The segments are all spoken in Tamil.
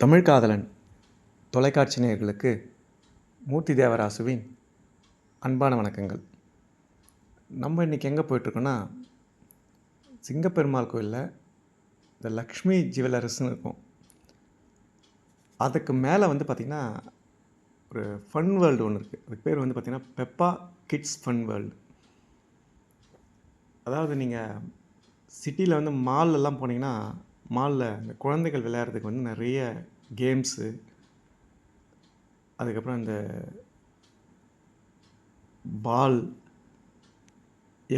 தமிழ் காதலன் தொலைக்காட்சி நேயர்களுக்கு மூர்த்தி தேவராசுவின் அன்பான வணக்கங்கள். நம்ம இன்றைக்கி எங்கே போயிட்டுருக்கோன்னா, சிங்கப்பெருமாள் கோயிலில் இந்த லக்ஷ்மி ஜுவல்லர்ஸ்னு இருக்கும். அதுக்கு மேலே பார்த்திங்கன்னா ஒரு ஃபன் வேர்ல்டு ஒன்று இருக்குது. அதுக்கு பேர் பார்த்திங்கன்னா பெப்பா கிட்ஸ் ஃபன் வேர்ல்டு. அதாவது நீங்கள் சிட்டியில் மால்லெல்லாம் போனீங்கன்னா, மாலில் இந்த குழந்தைகள் விளையாடுறதுக்கு நிறைய கேம்ஸு, அதுக்கப்புறம் இந்த பால்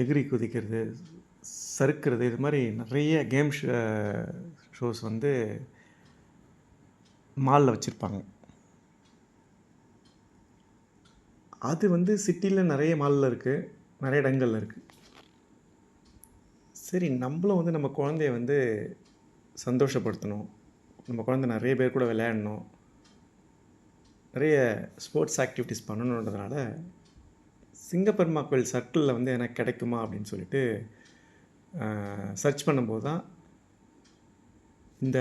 எகிரி குதிக்கிறது, சறுக்கிறது, இது மாதிரி நிறைய கேம் ஷோஸ் மாலில் வச்சுருப்பாங்க. அது சிட்டியில் நிறைய மாலில் இருக்குது, நிறைய இடங்களில் இருக்குது. சரி, நம்மளும் நம்ம குழந்தைய சந்தோஷப்படுத்தணும், நம்ம குழந்தை நிறைய பேர் கூட விளையாடணும், நிறைய ஸ்போர்ட்ஸ் ஆக்டிவிட்டீஸ் பண்ணணுன்றதுனால சிங்கப்பெருமாள் கோயில் சர்க்கிளில் எனக்கு கிடைக்குமா அப்படின்னு சொல்லிட்டு சர்ச் பண்ணும்போது தான் இந்த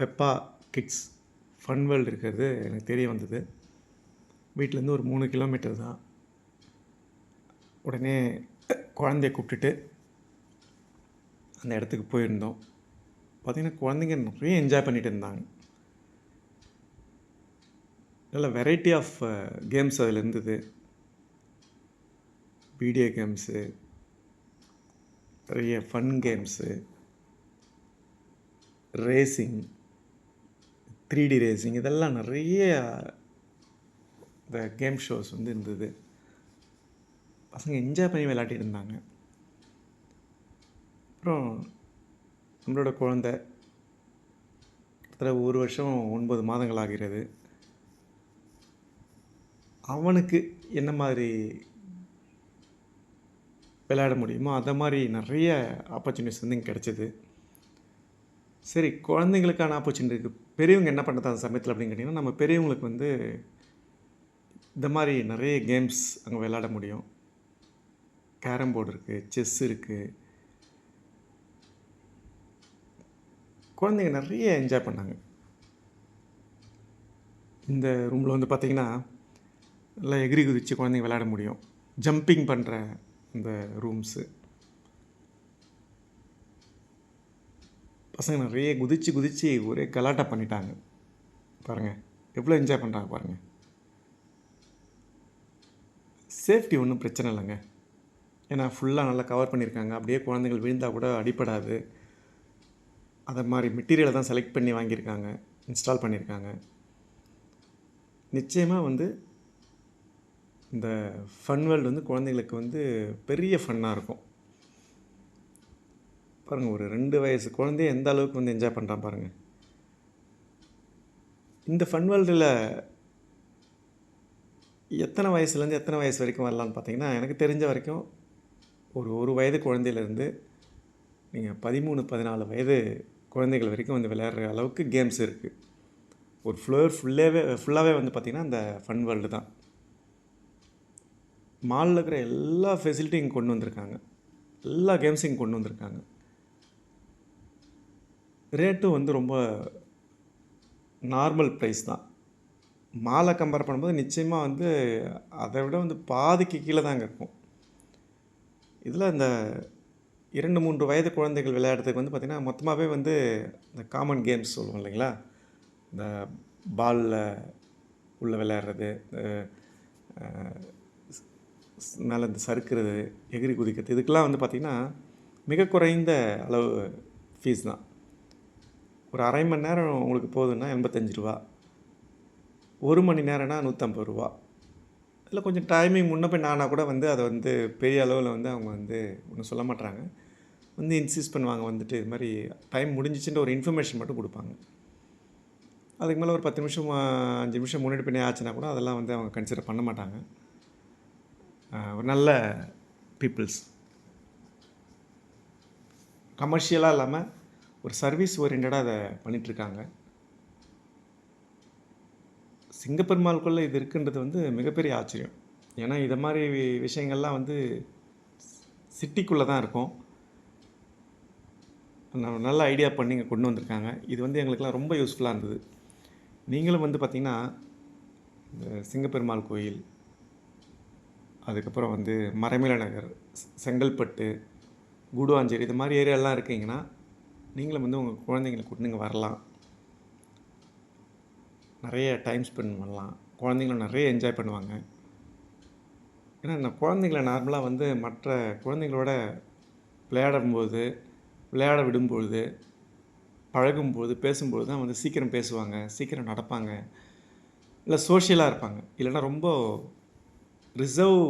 பெப்பா கிட்ஸ் ஃபன் வேர்ல்டு இருக்கிறது எனக்கு தெரிய வந்தது. வீட்டிலேருந்து ஒரு 3 கிலோமீட்டர் தான். உடனே குழந்தைய கூப்பிட்டுட்டு அந்த இடத்துக்கு போயிருந்தோம். பார்த்திங்கன்னா குழந்தைங்க நிறைய என்ஜாய் பண்ணிகிட்டு இருந்தாங்க. நல்ல வெரைட்டி ஆஃப் கேம்ஸ் அதில் இருந்தது. வீடியோ கேம்ஸு, நிறைய fun games, racing, 3D racing, இதெல்லாம் நிறைய இந்த கேம் ஷோஸ் இருந்தது. பசங்க என்ஜாய் பண்ணி விளையாடிட்டு இருந்தாங்க. அப்புறம் நம்மளோட குழந்தை கிட்டத்தட்ட 1 வருஷம் 9 மாதங்கள் ஆகிறது. அவனுக்கு என்ன மாதிரி விளையாட முடியுமோ அதை மாதிரி நிறைய ஆப்பர்ச்சுனிட்டிஸ் இங்கே கிடச்சிது. சரி, குழந்தைங்களுக்கான ஆப்பர்ச்சுனிட்டி இருக்குது. பெரியவங்க என்ன பண்ணுறது அந்த சமயத்தில் அப்படின்னு கேட்டிங்கன்னா, நம்ம பெரியவங்களுக்கு இந்த மாதிரி நிறைய கேம்ஸ் அங்கே விளையாட முடியும். கேரம் போர்டு இருக்குது, செஸ் இருக்குது. குழந்தைங்க நிறைய என்ஜாய் பண்ணாங்க. இந்த ரூமில் பார்த்திங்கன்னா நல்லா எகிரி குதித்து குழந்தைங்க விளையாட முடியும். ஜம்பிங் பண்ணுற இந்த ரூம்ஸு, பசங்க நிறைய குதித்து ஒரே கலாட்டா பண்ணிட்டாங்க. பாருங்கள் எவ்வளோ என்ஜாய் பண்ணுறாங்க பாருங்கள். சேஃப்டி ஒன்றும் பிரச்சனை இல்லைங்க, ஏன்னா ஃபுல்லாக நல்லா கவர் பண்ணியிருக்காங்க. அப்படியே குழந்தைகள் விழுந்தால் கூட அடிப்படாது. அதை மாதிரி மெட்டீரியலை தான் செலக்ட் பண்ணி வாங்கியிருக்காங்க, இன்ஸ்டால் பண்ணியிருக்காங்க. நிச்சயமாக இந்த ஃபன் வேர்ல்டு குழந்தைங்களுக்கு பெரிய ஃபன்னாக இருக்கும். பாருங்கள், ஒரு 2 வயசு குழந்தைய எந்த அளவுக்கு என்ஜாய் பண்ணுறான் பாருங்கள். இந்த ஃபன் வேர்ல்டில் எத்தனை வயசுலேருந்து எத்தனை வயசு வரைக்கும் வரலான்னு பார்த்தீங்கன்னா, எனக்கு தெரிஞ்ச வரைக்கும் ஒரு வயது குழந்தையிலேருந்து நீங்கள் 13, 14 வயது குழந்தைகள் வரைக்கும் விளையாடுற அளவுக்கு கேம்ஸ் இருக்குது. ஒரு ஃப்ளோர் ஃபுல்லாகவே பார்த்திங்கன்னா இந்த ஃபன் வேர்ல்டு தான். மாலில் இருக்கிற எல்லா ஃபெசிலிட்டியும் கொண்டு வந்திருக்காங்க, எல்லா கேம்ஸையும் கொண்டு வந்திருக்காங்க. ரேட்டும் ரொம்ப நார்மல் ப்ரைஸ் தான். மாலை கம்பேர் பண்ணும்போது நிச்சயமாக அதை விட பாதிக்கு கீழே தாங்க இருக்கும். இதில் இந்த 2, 3 வயது குழந்தைகள் விளையாடுறதுக்கு பார்த்திங்கன்னா மொத்தமாகவே இந்த காமன் கேம்ஸ் சொல்லுவோம் இல்லைங்களா, இந்த பாலில் உள்ளே விளையாடுறது, மேலே இந்த சறுக்கிறது, எகிரி குதிக்கிறது, இதுக்கெல்லாம் பார்த்திங்கன்னா மிக குறைந்த அளவு ஃபீஸ் தான். ஒரு அரை மணி நேரம் உங்களுக்கு போகுதுன்னா 85 ரூபா, 1 மணி நேரம்னா 150 ரூபா. இதில் கொஞ்சம் டைமிங் முன்ன போய் நானாக கூட அதை பெரிய அளவில் அவங்க ஒன்றும் சொல்ல மாட்டாங்க. இன்சிஸ்ட் பண்ணுவாங்க, இது மாதிரி டைம் முடிஞ்சிச்சுன்ற ஒரு இன்ஃபர்மேஷன் மட்டும் கொடுப்பாங்க. அதுக்கு மேலே ஒரு 10 நிமிஷம் 5 நிமிஷம் முன்னாடி பின்னே ஆச்சுன்னா கூட அதெல்லாம் அவங்க கன்சிடர் பண்ண மாட்டாங்க. ஒரு நல்ல பீப்புள்ஸ், கமர்ஷியலாக இல்லாமல் ஒரு சர்வீஸ் ஓரியன்டாக அதை பண்ணிகிட்ருக்காங்க. சிங்கப்பெருமாளுக்குள்ளே இது இருக்குன்றது மிகப்பெரிய ஆச்சரியம். ஏன்னா இதை மாதிரி விஷயங்கள்லாம் சிட்டிக்குள்ளே தான் இருக்கும். நல்ல ஐடியா பண்ணி இங்கே கொண்டு வந்திருக்காங்க. இது வந்து எங்களுக்கெல்லாம் ரொம்ப யூஸ்ஃபுல்லாக இருந்தது. நீங்களும் வந்து பார்த்திங்கன்னா, இந்த சிங்கப்பெருமாள் கோயில், அதுக்கப்புறம் வந்து மறைமலை நகர், செங்கல்பட்டு, கூடுவாஞ்சேரி இது மாதிரி ஏரியாலாம் இருக்கீங்கன்னா, நீங்களும் வந்து உங்கள் குழந்தைங்கள கூட்டின்னு இங்கே வரலாம். நிறைய டைம் ஸ்பெண்ட் பண்ணலாம். குழந்தைங்களும் நிறைய என்ஜாய் பண்ணுவாங்க. ஏன்னா நான் குழந்தைங்கள நார்மலாக வந்து மற்ற குழந்தைங்களோட விளையாட விடும்பொழுது, பழகும்போது, பேசும்போது தான் வந்து சீக்கிரம் பேசுவாங்க, சீக்கிரம் நடப்பாங்க, இல்லை சோஷியலாக இருப்பாங்க. இல்லைன்னா ரொம்ப ரிசர்வ்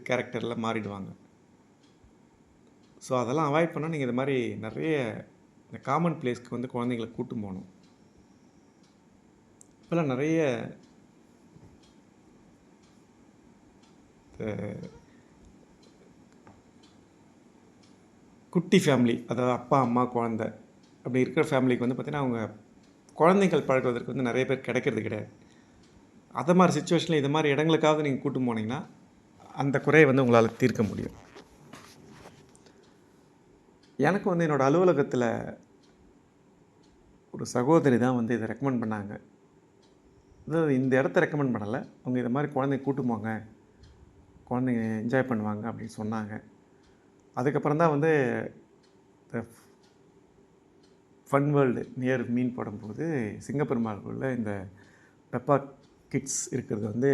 கேரக்டரில் மாறிடுவாங்க. ஸோ அதெல்லாம் அவாய்ட் பண்ணால் நீங்கள் இது மாதிரி நிறைய இந்த காமன் பிளேஸ்க்கு வந்து குழந்தைங்கள கூட்டு போகணும். இப்போல்லாம் நிறைய குட்டி ஃபேமிலி, அதாவது அப்பா அம்மா குழந்த அப்படி இருக்கிற ஃபேமிலிக்கு வந்து பார்த்திங்கன்னா அவங்க குழந்தைகள் பழகுவதற்கு வந்து நிறைய பேர் கிடைக்கிறது கிடையாது. அதை மாதிரி சுச்சுவேஷனில் இது மாதிரி இடங்களுக்காவது நீங்கள் கூட்டு போனீங்கன்னா அந்த குறையை வந்து உங்களால் தீர்க்க முடியும். எனக்கு வந்து என்னோடய அலுவலகத்தில் ஒரு சகோதரி தான் வந்து இதை ரெக்கமெண்ட் பண்ணாங்க. அதாவது இந்த இடத்த ரெக்கமெண்ட் பண்ணலை, அவங்க இதை மாதிரி குழந்தைங்க கூட்டு போங்க, குழந்தைங்க என்ஜாய் பண்ணுவாங்க அப்படின்னு சொன்னாங்க. அதுக்கப்புறம் தான் வந்து இந்த ஃபன் வேர்ல்டு நியர் மீன் போடும்போது சிங்கப்பெருமாள் கோயிலில் இந்த பெப்பா கிட்ஸ் இருக்கிறது வந்து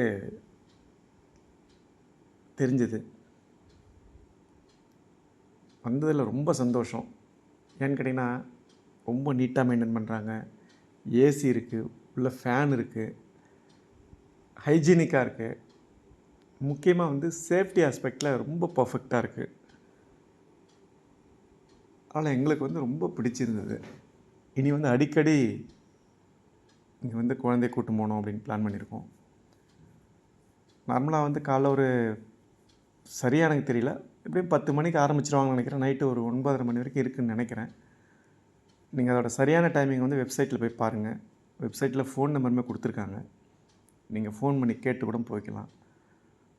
தெரிஞ்சுது. வந்ததில் ரொம்ப சந்தோஷம். ஏன்னு கேட்டிங்கன்னா ரொம்ப நீட்டாக மெயின்டைன் பண்ணுறாங்க. ஏசி இருக்குது, உள்ள ஃபேன் இருக்குது, ஹைஜீனிக்காக இருக்குது. முக்கியமாக வந்து சேஃப்டி ஆஸ்பெக்டில் ரொம்ப பர்ஃபெக்டாக இருக்குது. அதனால் எங்களுக்கு வந்து ரொம்ப பிடிச்சிருந்தது. இனி வந்து அடிக்கடி இங்கே வந்து குழந்தைய கூட்டு போகணும் அப்படின்னு பிளான் பண்ணியிருக்கோம். நார்மலாக வந்து காலைல ஒரு சரியாக எனக்கு தெரியல, எப்படியும் 10 மணிக்கு ஆரம்பிச்சிருவாங்கன்னு நினைக்கிறேன். நைட்டு ஒரு 9:30 மணி வரைக்கும் இருக்குதுன்னு நினைக்கிறேன். நீங்கள் அதோட சரியான டைமிங் வந்து வெப்சைட்டில் போய் பாருங்கள். வெப்சைட்டில் ஃபோன் நம்பருமே கொடுத்துருக்காங்க. நீங்கள் ஃபோன் பண்ணி கேட்டு கூட போய்க்கலாம்.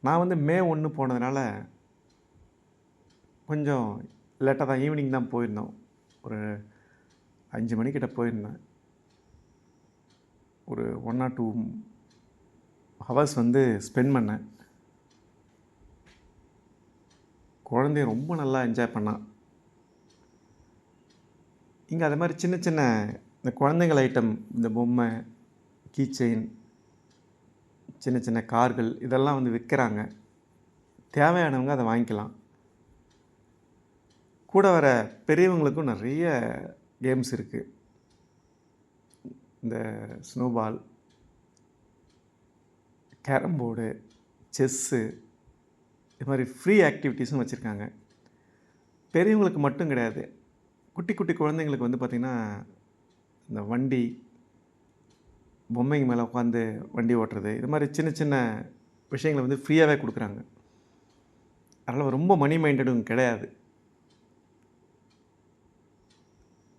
நான் வந்து மே 1 போனதுனால கொஞ்சம் லேட்டாக தான், ஈவினிங் தான் போயிருந்தோம். ஒரு 5 மணிக்கிட்ட போயிருந்தேன். ஒரு 1 or 2 ஹவர்ஸ் வந்து ஸ்பெண்ட் பண்ணேன். குழந்தைய ரொம்ப நல்லா என்ஜாய் பண்ணான். இங்கே அது மாதிரி சின்ன சின்ன இந்த குழந்தைங்கள் ஐட்டம், இந்த பொம்மை, கீ செயின், சின்ன சின்ன கார்கள் இதெல்லாம் வந்து விற்கிறாங்க. தேவையானவங்க அதை வாங்கிக்கலாம். கூட வர பெரியவங்களுக்கும் நிறைய கேம்ஸ் இருக்குது. இந்த ஸ்னோபால், கேரம் போர்டு, செஸ்ஸு இது மாதிரி ஃப்ரீ ஆக்டிவிட்டீஸும் வச்சுருக்காங்க. பெரியவங்களுக்கு மட்டும் கிடையாது, குட்டி குட்டி குழந்தைங்களுக்கு வந்து பார்த்திங்கன்னா இந்த வண்டி, பொம்மைங்க மேலே உட்காந்து வண்டி ஓட்டுறது, இது மாதிரி சின்ன சின்ன விஷயங்களை வந்து ஃப்ரீயாகவே கொடுக்குறாங்க. அதனால் ரொம்ப மணி மைண்டடும் கிடையாது.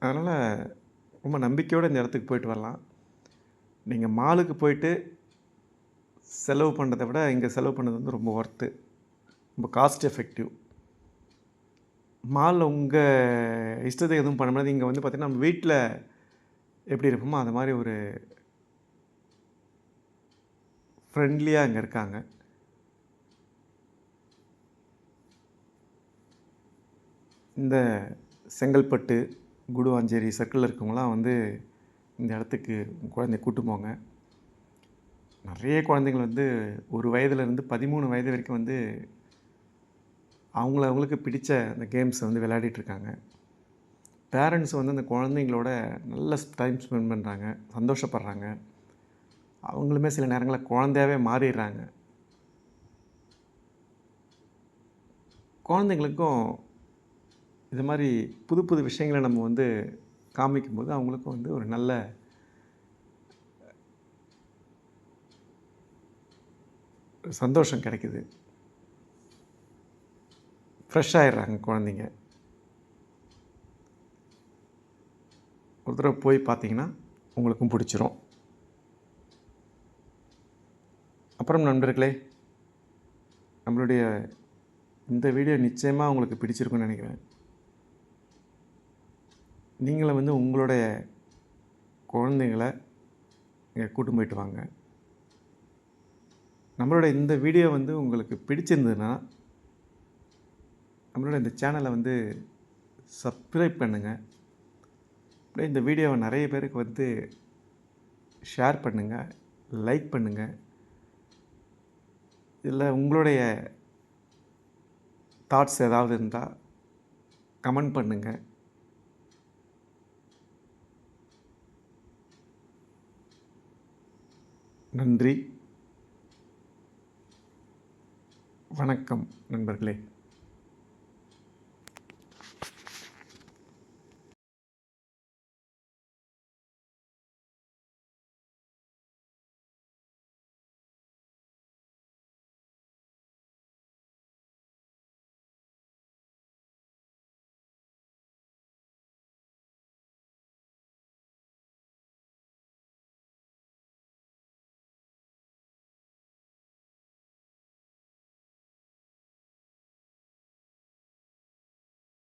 அதனால் ரொம்ப நம்பிக்கையோடு இந்த இடத்துக்கு போயிட்டு வரலாம். நீங்கள் மாலுக்கு போயிட்டு செலவு பண்ணுறதை விட இங்கே செலவு பண்ணது வந்து ரொம்ப ஒர்த்து, ரொம்ப காஸ்ட் எஃபெக்டிவ். மாலில் உங்கள் இஷ்டத்துக்கு எதுவும் பண்ண முடியாது. இங்கே வந்து பார்த்திங்கன்னா நம்ம வீட்டில் எப்படி இருப்போமோ அது மாதிரி ஒரு ஃப்ரெண்ட்லியாக இங்கே இருக்காங்க. இந்த செங்கல்பட்டு, கூடுவாஞ்சேரி சர்க்கிளில் இருக்கவங்களாம் வந்து இந்த இடத்துக்கு குழந்தைய கூட்டு போங்க. நிறைய குழந்தைங்கள் வந்து 1 வயதுலேருந்து 13 வயது வரைக்கும் வந்து அவங்களுக்கு பிடித்த அந்த கேம்ஸை வந்து விளையாடிட்டுருக்காங்க. பேரண்ட்ஸ் வந்து அந்த குழந்தைங்களோட நல்ல டைம் ஸ்பெண்ட் பண்ணுறாங்க, சந்தோஷப்படுறாங்க. அவங்களுமே சில நேரங்களில் குழந்தையாகவே மாறிடுறாங்க. குழந்தைங்களுக்கும் இது மாதிரி புது புது விஷயங்களை நம்ம வந்து காமிக்கும்போது அவங்களுக்கும் வந்து ஒரு நல்ல சந்தோஷம் கிடைக்குது. ஃப்ரெஷ் ஆகிடுறாங்க குழந்தைங்க. ஒரு தடவை போய் பார்த்தீங்கன்னா உங்களுக்கும் பிடிச்சிரும். அப்புறம் நண்பர்களே, நம்மளுடைய இந்த வீடியோ நிச்சயமாக உங்களுக்கு பிடிச்சிருக்குன்னு நினைக்கிறேன். நீங்களும் வந்து உங்களுடைய குழந்தைங்கள இங்கே கூட்டின்னு போயிட்டு வாங்க. நம்மளோட இந்த வீடியோ வந்து உங்களுக்கு பிடிச்சிருந்ததுன்னா, நம்மளோட இந்த சேனலை வந்து சப்ஸ்கிரைப் பண்ணுங்கள். அப்படியே இந்த வீடியோவை நிறைய பேருக்கு வந்து ஷேர் பண்ணுங்கள், லைக் பண்ணுங்கள். இதில் உங்களுடைய தாட்ஸ் ஏதாவது இருந்தால் கமெண்ட் பண்ணுங்கள். நன்றி. வணக்கம் நண்பர்களே.